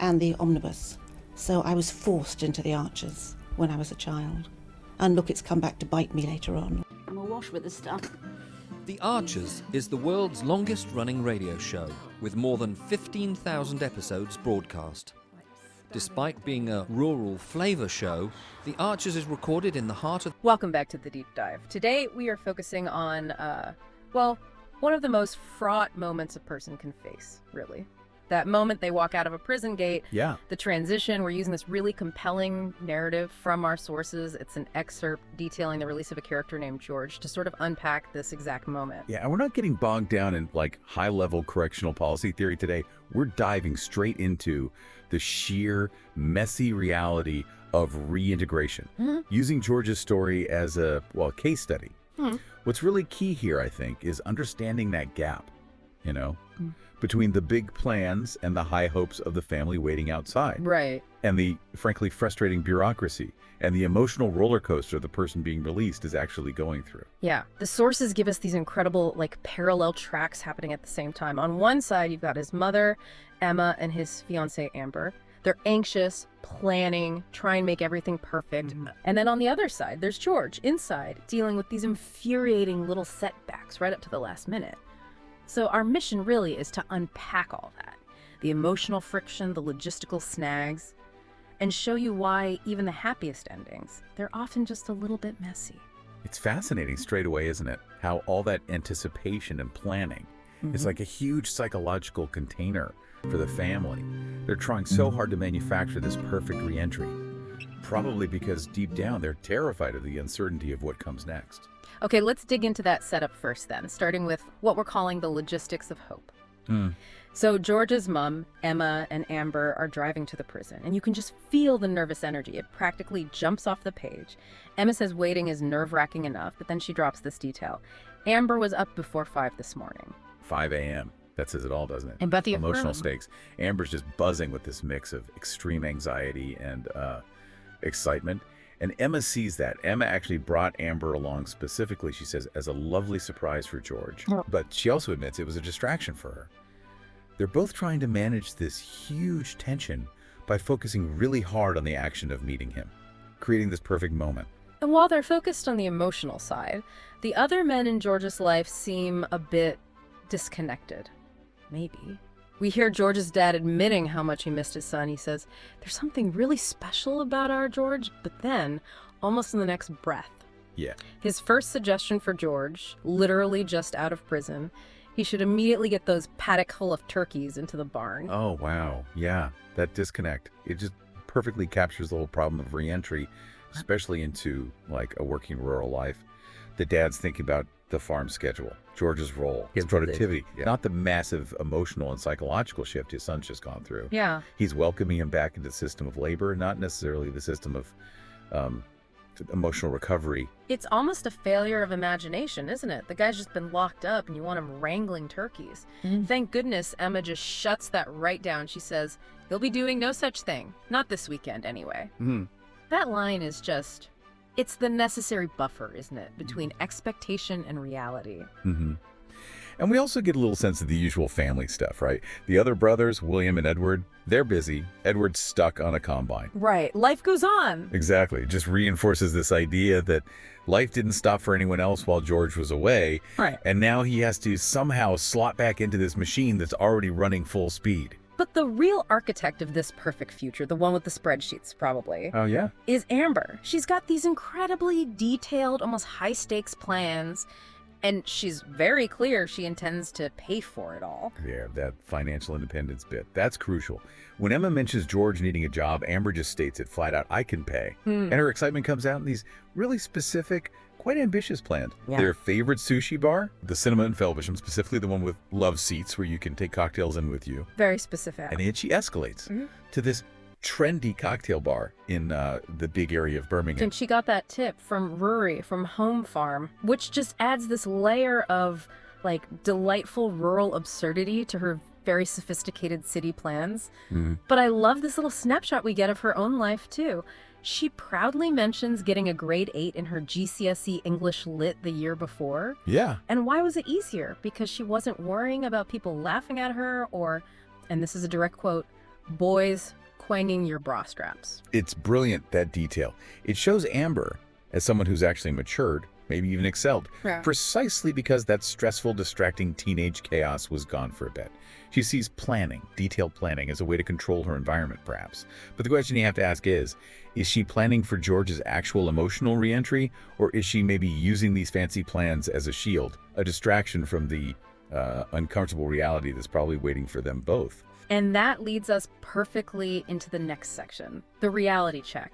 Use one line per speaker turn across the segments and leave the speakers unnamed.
and the omnibus. So I was forced into the Archers when I was a child. And look, it's come back to bite me later on. I'm awash with this stuff.
The Archers is the world's longest-running radio show, with more than 15,000 episodes broadcast. Despite being a rural flavor show, The Archers is recorded in the heart of...
Welcome back to The Deep Dive. Today we are focusing on, one of the most fraught moments a person can face, really. That moment they walk out of a prison gate.
Yeah.
The transition. We're using this really compelling narrative from our sources. It's an excerpt detailing the release of a character named George to sort of unpack this exact moment.
Yeah, and we're not getting bogged down in like high-level correctional policy theory today. We're diving straight into the sheer messy reality of reintegration, using George's story as a, case study. What's really key here, I think, is understanding that gap, between the big plans and the high hopes of the family waiting outside.
Right.
And the, frankly, frustrating bureaucracy and the emotional roller coaster the person being released is actually going through.
Yeah. The sources give us these incredible, parallel tracks happening at the same time. On one side, you've got his mother, Emma, and his fiancée, Amber. They're anxious, planning, trying to make everything perfect. And then on the other side, there's George, inside, dealing with these infuriating little setbacks right up to the last minute. So our mission really is to unpack all that, the emotional friction, the logistical snags, and show you why even the happiest endings, they're often just a little bit messy.
It's fascinating straight away, isn't it? How all that anticipation and planning is like a huge psychological container for the family. They're trying so hard to manufacture this perfect reentry, probably because deep down they're terrified of the uncertainty of what comes next.
Okay, let's dig into that setup first then, starting with what we're calling the logistics of hope. So George's mom, Emma, and Amber are driving to the prison, and you can just feel the nervous energy. It practically jumps off the page. Emma says waiting is nerve-wracking enough, but then she drops this detail. Amber was up before 5 this morning.
5 a.m. That says it all, doesn't it?
And but the
emotional stakes. Amber's just buzzing with this mix of extreme anxiety and excitement. And Emma sees that. Emma actually brought Amber along specifically, she says, as a lovely surprise for George. But she also admits it was a distraction for her. They're both trying to manage this huge tension by focusing really hard on the action of meeting him, creating this perfect moment.
And while they're focused on the emotional side, the other men in George's life seem a bit disconnected. Maybe. We hear George's dad admitting how much he missed his son. He says, there's something really special about our George, but then, almost in the next breath.
Yeah.
His first suggestion for George, literally just out of prison, he should immediately get those paddock full of turkeys into the barn.
Oh, wow. Yeah, that disconnect. It just perfectly captures the whole problem of reentry, especially into a working rural life. The dad's thinking about the farm schedule, George's role, his productivity, not the massive emotional and psychological shift his son's just gone through.
Yeah.
He's welcoming him back into the system of labor, not necessarily the system of emotional recovery.
It's almost a failure of imagination, isn't it? The guy's just been locked up and you want him wrangling turkeys. Thank goodness Emma just shuts that right down. She says, he'll be doing no such thing. Not this weekend, anyway. That line is just... it's the necessary buffer, isn't it, between expectation and reality.
And we also get a little sense of the usual family stuff, right? The other brothers, William and Edward, they're busy. Edward's stuck on a combine.
Right. Life goes on.
Exactly. It just reinforces this idea that life didn't stop for anyone else while George was away.
Right.
And now he has to somehow slot back into this machine that's already running full speed.
But the real architect of this perfect future, the one with the spreadsheets probably,
Oh, yeah?
is Amber. She's got these incredibly detailed, almost high-stakes plans, and she's very clear she intends to pay for it all.
Yeah, that financial independence bit. That's crucial. When Emma mentions George needing a job, Amber just states it flat out, I can pay. And her excitement comes out in these really specific, quite ambitious plans.
Yeah.
Their favorite sushi bar, the Cinema in Felbisham, specifically the one with love seats where you can take cocktails in with you.
Very specific.
And then she escalates to this trendy cocktail bar in the big area of Birmingham.
And she got that tip from Rory, from Home Farm, which just adds this layer of, delightful rural absurdity to her very sophisticated city plans. But I love this little snapshot we get of her own life, too. She proudly mentions getting a grade 8 in her GCSE English Lit the year before.
Yeah.
And why was it easier? Because she wasn't worrying about people laughing at her or, and this is a direct quote, Boys quanging your bra straps.
It's brilliant, that detail. It shows Amber as someone who's actually matured, maybe even excelled, precisely because that stressful, distracting teenage chaos was gone for a bit. She sees planning, detailed planning, as a way to control her environment, perhaps. But the question you have to ask is she planning for George's actual emotional reentry, or is she maybe using these fancy plans as a shield, a distraction from the uncomfortable reality that's probably waiting for them both?
And that leads us perfectly into the next section, the reality check.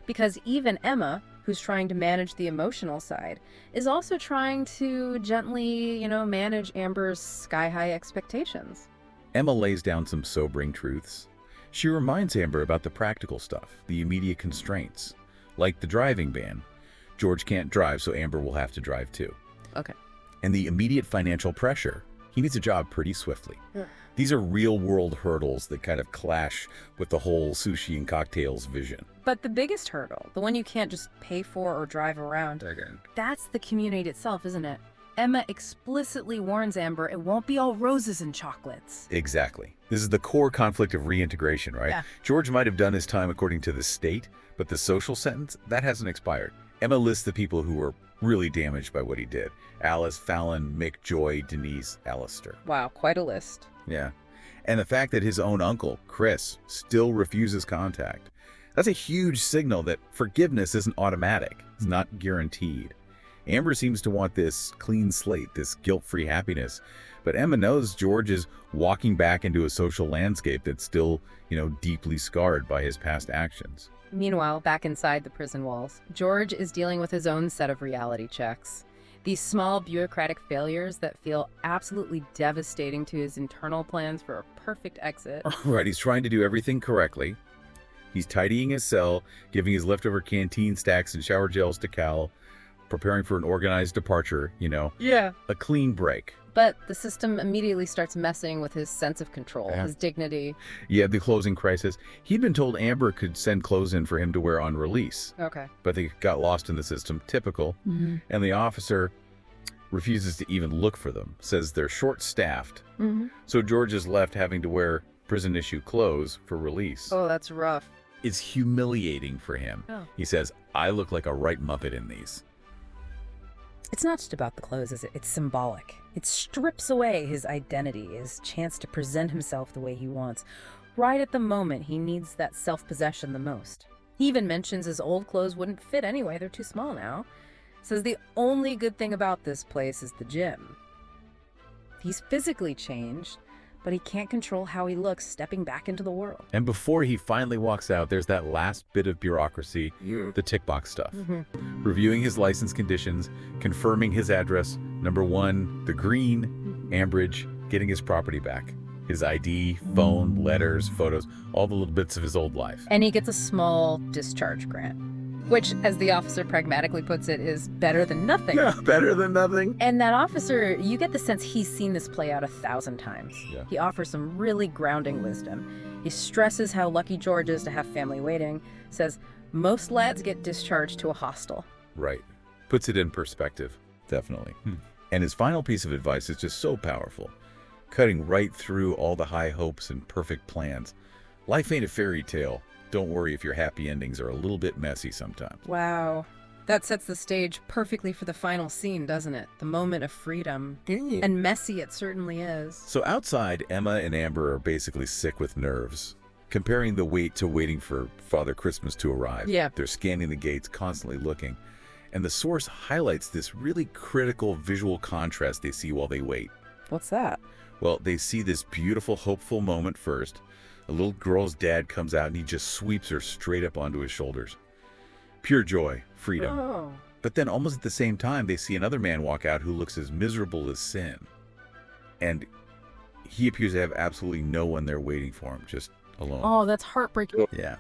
Because even Emma, who's trying to manage the emotional side, is also trying to gently, manage Amber's sky-high expectations.
Emma lays down some sobering truths. She reminds Amber about the practical stuff, the immediate constraints, like the driving ban. George can't drive, so Amber will have to drive too.
Okay.
And the immediate financial pressure. He needs a job pretty swiftly. These are real-world hurdles that kind of clash with the whole sushi and cocktails vision.
But the biggest hurdle, the one you can't just pay for or drive around, that's the community itself, isn't it? Emma explicitly warns Amber it won't be all roses and chocolates.
Exactly. This is the core conflict of reintegration, right?
Yeah.
George might have done his time according to the state, but the social sentence, that hasn't expired. Emma lists the people who were really damaged by what he did. Alice, Fallon, Mick, Joy, Denise, Alistair.
Wow, quite a list.
Yeah. And the fact that his own uncle, Chris, still refuses contact. That's a huge signal that forgiveness isn't automatic. It's not guaranteed. Amber seems to want this clean slate, this guilt-free happiness. But Emma knows George is walking back into a social landscape that's still, deeply scarred by his past actions.
Meanwhile, back inside the prison walls, George is dealing with his own set of reality checks. These small bureaucratic failures that feel absolutely devastating to his internal plans for a perfect exit.
Right, he's trying to do everything correctly. He's tidying his cell, giving his leftover canteen stacks and shower gels to Cal, preparing for an organized departure,
Yeah.
a clean break.
But the system immediately starts messing with his sense of control, his dignity.
Yeah, the closing crisis. He'd been told Amber could send clothes in for him to wear on release.
Okay.
But they got lost in the system, typical. And the officer refuses to even look for them, says they're short-staffed. So George is left having to wear prison-issue clothes for release.
Oh, that's rough.
It's humiliating for him.
Oh.
He says, I look like a right Muppet in these.
It's not just about the clothes, is it? It's symbolic. It strips away his identity, his chance to present himself the way he wants. Right at the moment he needs that self-possession the most. He even mentions his old clothes wouldn't fit anyway, they're too small now. Says the only good thing about this place is the gym. He's physically changed, but he can't control how he looks stepping back into the world.
And before he finally walks out, there's that last bit of bureaucracy, the tick box stuff. Reviewing his license conditions, confirming his address, number 1, the green, Ambridge, getting his property back. His ID, phone, letters, photos, all the little bits of his old life.
And he gets a small discharge grant, which, as the officer pragmatically puts it, is better than nothing.
Yeah, better than nothing.
And that officer, you get the sense he's seen this play out 1,000 times.
Yeah.
He offers some really grounding wisdom. He stresses how lucky George is to have family waiting, says most lads get discharged to a hostel.
Right. Puts it in perspective, definitely. And his final piece of advice is just so powerful, cutting right through all the high hopes and perfect plans. Life ain't a fairy tale. Don't worry if your happy endings are a little bit messy sometimes.
Wow. That sets the stage perfectly for the final scene, doesn't it? The moment of freedom. And messy it certainly is.
So outside, Emma and Amber are basically sick with nerves, comparing the wait to waiting for Father Christmas to arrive.
Yeah.
They're scanning the gates, constantly looking. And the source highlights this really critical visual contrast they see while they wait.
What's that?
Well, they see this beautiful, hopeful moment first. A little girl's dad comes out and he just sweeps her straight up onto his shoulders. Pure joy, freedom.
Oh.
But then almost at the same time, they see another man walk out who looks as miserable as sin. And he appears to have absolutely no one there waiting for him, just alone.
Oh, that's heartbreaking.
Yeah.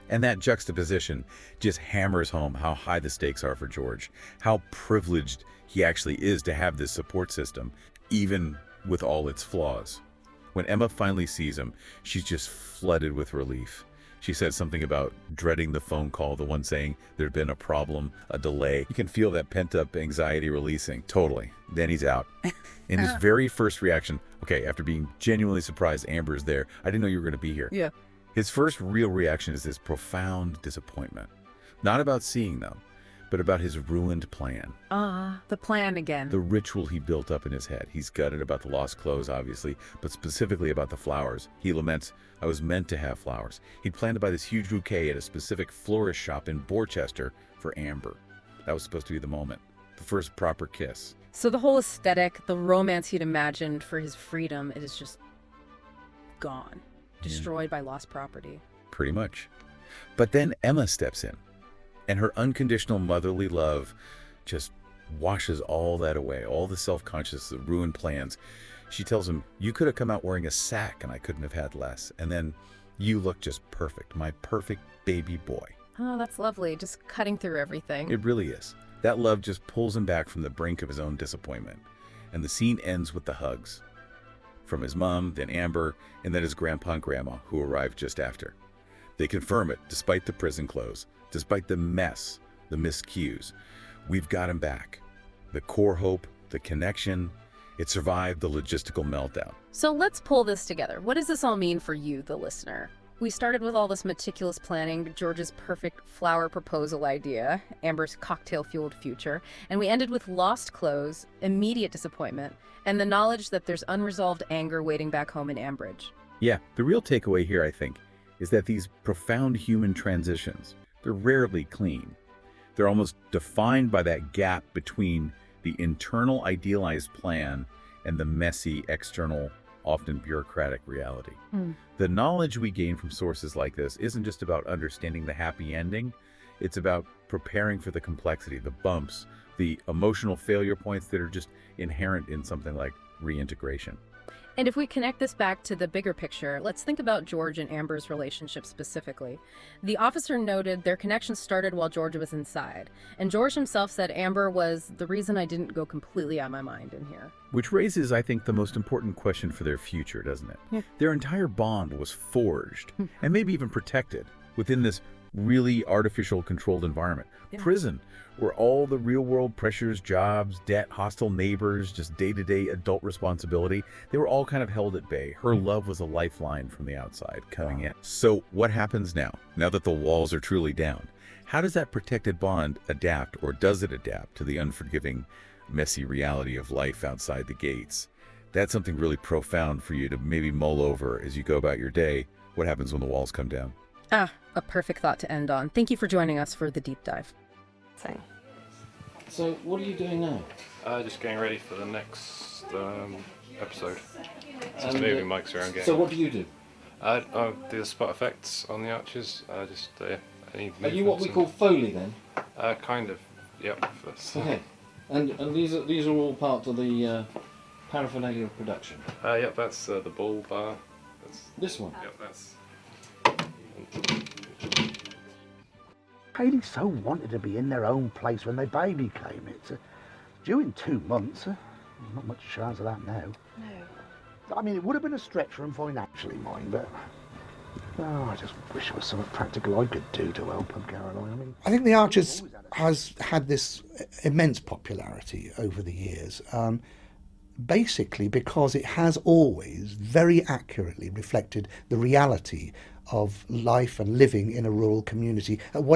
And that juxtaposition just hammers home how high the stakes are for George, how privileged he actually is to have this support system, even with all its flaws. When Emma finally sees him, she's just flooded with relief. She said something about dreading the phone call, the one saying there'd been a problem, a delay. You can feel that pent-up anxiety releasing. Totally. Then he's out. In his very first reaction, okay, after being genuinely surprised Amber's there, I didn't know you were going to be here.
Yeah.
His first real reaction is this profound disappointment. Not about seeing them, but about his ruined plan.
The plan again.
The ritual he built up in his head. He's gutted about the lost clothes, obviously, but specifically about the flowers. He laments, I was meant to have flowers. He'd planned to buy this huge bouquet at a specific florist shop in Borchester for Amber. That was supposed to be the moment. The first proper kiss.
So the whole aesthetic, the romance he'd imagined for his freedom, it is just gone. Destroyed by lost property.
Pretty much. But then Emma steps in, and her unconditional motherly love just washes all that away, all the self-conscious, the ruined plans. She tells him, you could have come out wearing a sack and I couldn't have had less. And then you look just perfect, my perfect baby boy.
Oh, that's lovely. Just cutting through everything.
It really is. That love just pulls him back from the brink of his own disappointment. And the scene ends with the hugs. From his mom, then Amber, and then his grandpa and grandma, who arrived just after. They confirm it, despite the prison clothes, despite the mess, the miscues. We've got him back. The core hope, the connection, it survived the logistical meltdown.
So let's pull this together. What does this all mean for you, the listener? We started with all this meticulous planning, George's perfect flower proposal idea, Amber's cocktail-fueled future, and we ended with lost clothes, immediate disappointment, and the knowledge that there's unresolved anger waiting back home in Ambridge.
Yeah, the real takeaway here, I think, is that these profound human transitions, they're rarely clean. They're almost defined by that gap between the internal idealized plan and the messy external, often bureaucratic reality. The knowledge we gain from sources like this isn't just about understanding the happy ending. It's about preparing for the complexity, the bumps, the emotional failure points that are just inherent in something like reintegration.
And if we connect this back to the bigger picture, let's think about George and Amber's relationship specifically. The officer noted their connection started while George was inside, and George himself said Amber was the reason I didn't go completely out of my mind in here.
Which raises, I think, the most important question for their future, doesn't it? Yeah. Their entire bond was forged, and maybe even protected, within this really artificial controlled environment. Yeah. Prison, where all the real-world pressures, jobs, debt, hostile neighbors, just day-to-day adult responsibility, they were all kind of held at bay. Her love was a lifeline from the outside coming in. So what happens now that the walls are truly down? How does that protected bond adapt, or does it adapt to the unforgiving, messy reality of life outside the gates? That's something really profound for you to maybe mull over as you go about your day. What happens when the walls come down?
A perfect thought to end on. Thank you for joining us for the deep dive.
So what are you doing now?
Just getting ready for the next episode. Just moving mics around.
So what do you do?
I do the spot effects on the arches. Any
Are you what we call Foley then?
Kind of. Yep.
Okay. And these are all part of the paraphernalia of production.
Yep. That's the ball bar. That's,
this one.
Yep. That's.
Haley so wanted to be in their own place when their baby came. It's due in 2 months. Not much chance of that now. No. I mean, it would have been a stretch for them financially, mind, but I just wish there was something practical I could do to help them, Caroline. I think The Archers has had this immense popularity over the years, basically because it has always very accurately reflected the reality of life and living in a rural community at whatever